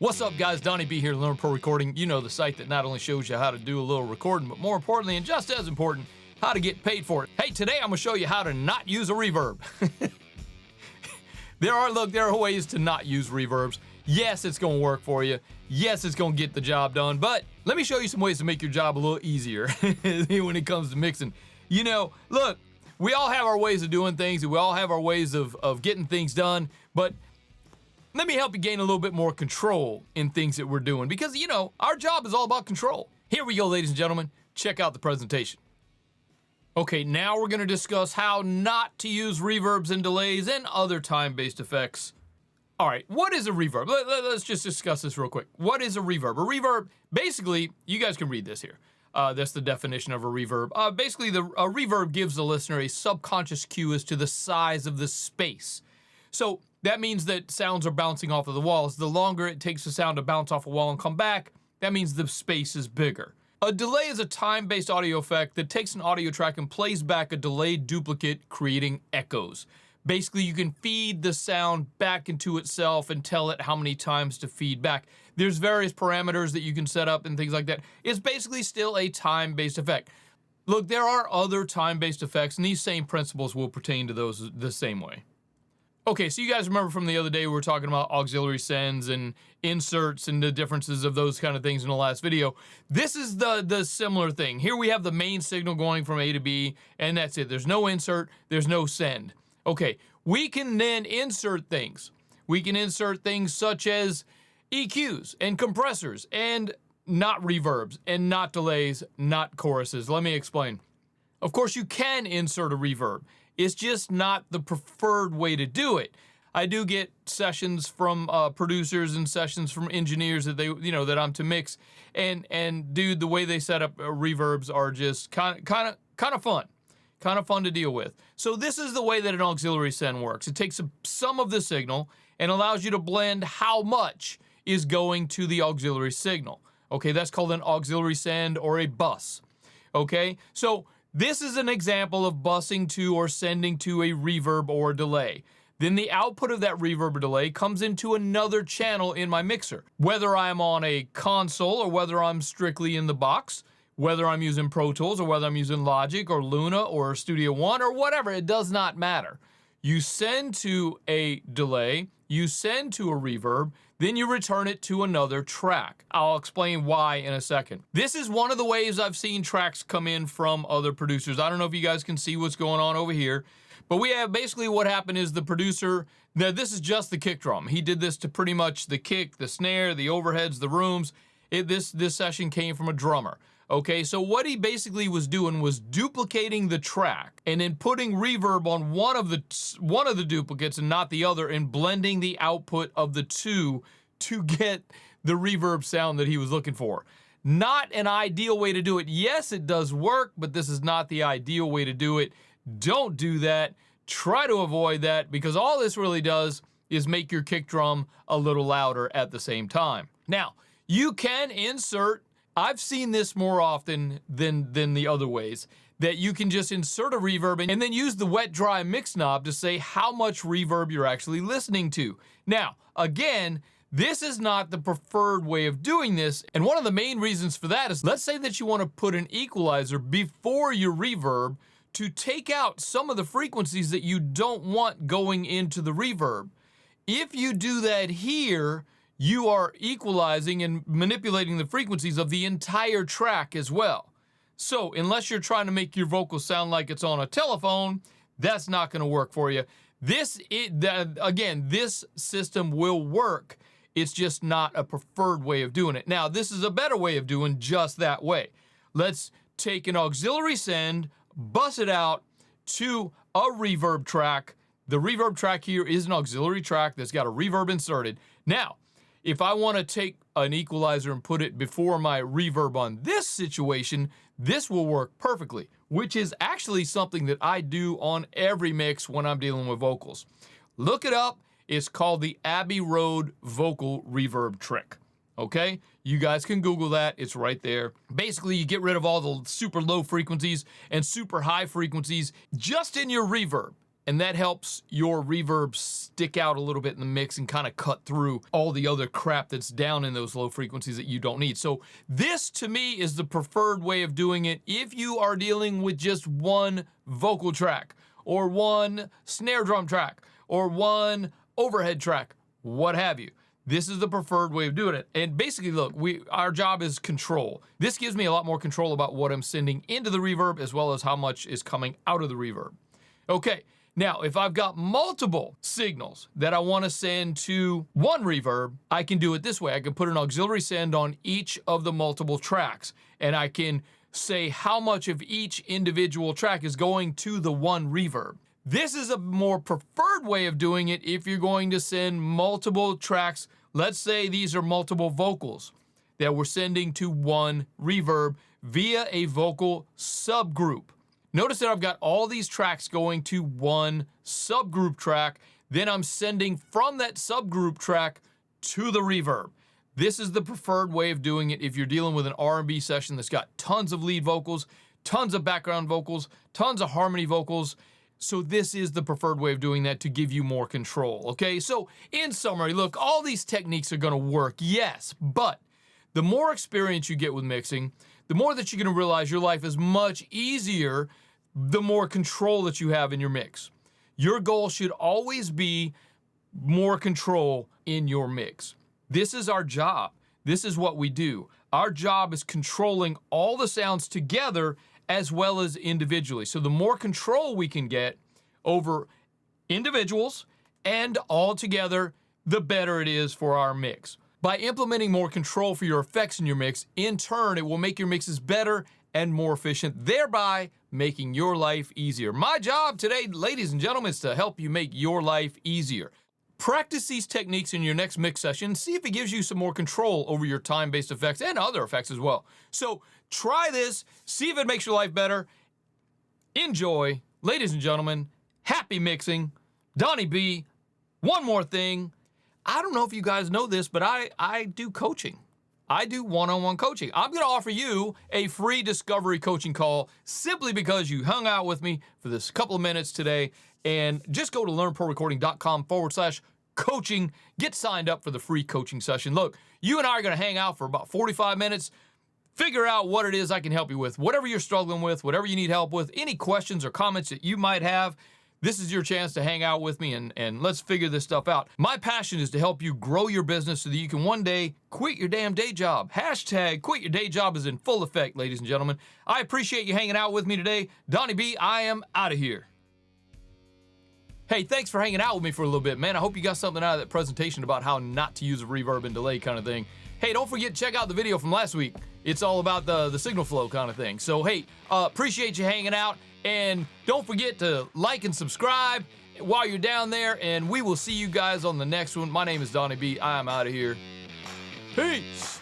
What's up, guys? Donnie B here, Learn Pro Recording. You know, the site that not only shows you how to do a little recording, but more importantly, and just as important, how to get paid for it. Hey, today I'm gonna show you how to not use a reverb. There are ways to not use reverbs. Yes, it's gonna work for you. Yes, it's gonna get the job done, but let me show you some ways to make your job a little easier when it comes to mixing. You know, look, we all have our ways of doing things, and we all have our ways of getting things done, but let me help you gain a little bit more control in things that we're doing, because, you know, our job is all about control. Here we go, ladies and gentlemen. Check out the presentation. Okay, now we're going to discuss how not to use reverbs and delays and other time-based effects. All right, what is a reverb? Let's just discuss this real quick. What is a reverb? A reverb, basically, you guys can read this here. That's the definition of a reverb. Basically, a reverb gives the listener a subconscious cue as to the size of the space. So that means that sounds are bouncing off of the walls. The longer it takes the sound to bounce off a wall and come back, that means the space is bigger. A delay is a time-based audio effect that takes an audio track and plays back a delayed duplicate, creating echoes. Basically, you can feed the sound back into itself and tell it how many times to feed back. There's various parameters that you can set up and things like that. It's basically still a time-based effect. Look, there are other time-based effects, and these same principles will pertain to those the same way. Okay, so you guys remember from the other day we were talking about auxiliary sends and inserts and the differences of those kind of things in the last video. This is the similar thing. Here we have the main signal going from A to B, and that's it. There's no insert, there's no send. Okay, we can then insert things. We can insert things such as EQs and compressors and not reverbs and not delays, not choruses. Let me explain. Of course, you can insert a reverb. It's just not the preferred way to do it. I do get sessions from producers and sessions from engineers that that I'm to mix, and dude, the way they set up reverbs are just kind of fun to deal with. So this is the way that an auxiliary send works. It takes some of the signal and allows you to blend how much is going to the auxiliary signal. Okay, that's called an auxiliary send or a bus. Okay, so this is an example of busing to or sending to a reverb or delay. Then the output of that reverb or delay comes into another channel in my mixer. Whether I'm on a console or whether I'm strictly in the box, whether I'm using Pro Tools or whether I'm using Logic or Luna or Studio One or whatever, it does not matter. You send to a delay, you send to a reverb, then you return it to another track. I'll explain why in a second. This is one of the ways I've seen tracks come in from other producers. I don't know if you guys can see what's going on over here, but we have basically what happened is the producer, now this is just the kick drum. He did this to pretty much the kick, the snare, the overheads, the rooms. This session came from a drummer. Okay, so what he basically was doing was duplicating the track and then putting reverb on one of the duplicates and not the other, and blending the output of the two to get the reverb sound that he was looking for. Not an ideal way to do it. Yes, it does work, but this is not the ideal way to do it. Don't do that. Try to avoid that, because all this really does is make your kick drum a little louder at the same time. Now, you can insert, I've seen this more often than the other ways, that you can just insert a reverb and then use the wet dry mix knob to say how much reverb you're actually listening to. Now, again, this is not the preferred way of doing this, and one of the main reasons for that is, let's say that you want to put an equalizer before your reverb to take out some of the frequencies that you don't want going into the reverb. If you do that here, you are equalizing and manipulating the frequencies of the entire track as well. So unless you're trying to make your vocals sound like it's on a telephone, that's not going to work for you. This system will work. It's just not a preferred way of doing it. Now, this is a better way of doing just that way. Let's take an auxiliary send, bus it out to a reverb track. The reverb track here is an auxiliary track that's got a reverb inserted. Now, if I want to take an equalizer and put it before my reverb on this situation, this will work perfectly, which is actually something that I do on every mix when I'm dealing with vocals. Look it up. It's called the Abbey Road vocal reverb trick. Okay? You guys can Google that. It's right there. Basically, you get rid of all the super low frequencies and super high frequencies just in your reverb. and that helps your reverb stick out a little bit in the mix and kind of cut through all the other crap that's down in those low frequencies that you don't need. So this, to me, is the preferred way of doing it if you are dealing with just one vocal track, or one snare drum track, or one overhead track, what have you. This is the preferred way of doing it. And basically, look, our job is control. This gives me a lot more control about what I'm sending into the reverb as well as how much is coming out of the reverb. Okay, now if I've got multiple signals that I want to send to one reverb, I can do it this way. I can put an auxiliary send on each of the multiple tracks, and I can say how much of each individual track is going to the one reverb. This is a more preferred way of doing it if you're going to send multiple tracks. Let's say these are multiple vocals that we're sending to one reverb via a vocal subgroup. Notice that I've got all these tracks going to one subgroup track, then I'm sending from that subgroup track to the reverb. This is the preferred way of doing it if you're dealing with an R&B session that's got tons of lead vocals, tons of background vocals, tons of harmony vocals. So this is the preferred way of doing that to give you more control, okay? So in summary, look, all these techniques are gonna work, yes, but the more experience you get with mixing, the more that you're gonna realize your life is much easier, the more control that you have in your mix. Your goal should always be more control in your mix. This is our job. This is what we do. Our job is controlling all the sounds together as well as individually. So the more control we can get over individuals and all together, the better it is for our mix. By implementing more control for your effects in your mix, in turn, it will make your mixes better and more efficient, thereby making your life easier. My job today, ladies and gentlemen, is to help you make your life easier. Practice these techniques in your next mix session. See if it gives you some more control over your time-based effects and other effects as well. So try this, see if it makes your life better. Enjoy. Ladies and gentlemen, happy mixing. Donnie B. One more thing. I don't know if you guys know this, but I do coaching. I do one-on-one coaching. I'm going to offer you a free discovery coaching call simply because you hung out with me for this couple of minutes today. And just go to learnprorecording.com/coaching. Get signed up for the free coaching session. Look, you and I are going to hang out for about 45 minutes. Figure out what it is I can help you with. Whatever you're struggling with, whatever you need help with, any questions or comments that you might have, this is your chance to hang out with me and let's figure this stuff out. My passion is to help you grow your business so that you can one day quit your damn day job. Hashtag quit your day job is in full effect, ladies and gentlemen. I appreciate you hanging out with me today. Donnie B, I am out of here. Hey, thanks for hanging out with me for a little bit, man. I hope you got something out of that presentation about how not to use a reverb and delay kind of thing. Hey, don't forget, check out the video from last week. It's all about the signal flow kind of thing. So, hey, appreciate you hanging out. And don't forget to like and subscribe while you're down there. And we will see you guys on the next one. My name is Donnie B. I am out of here. Peace.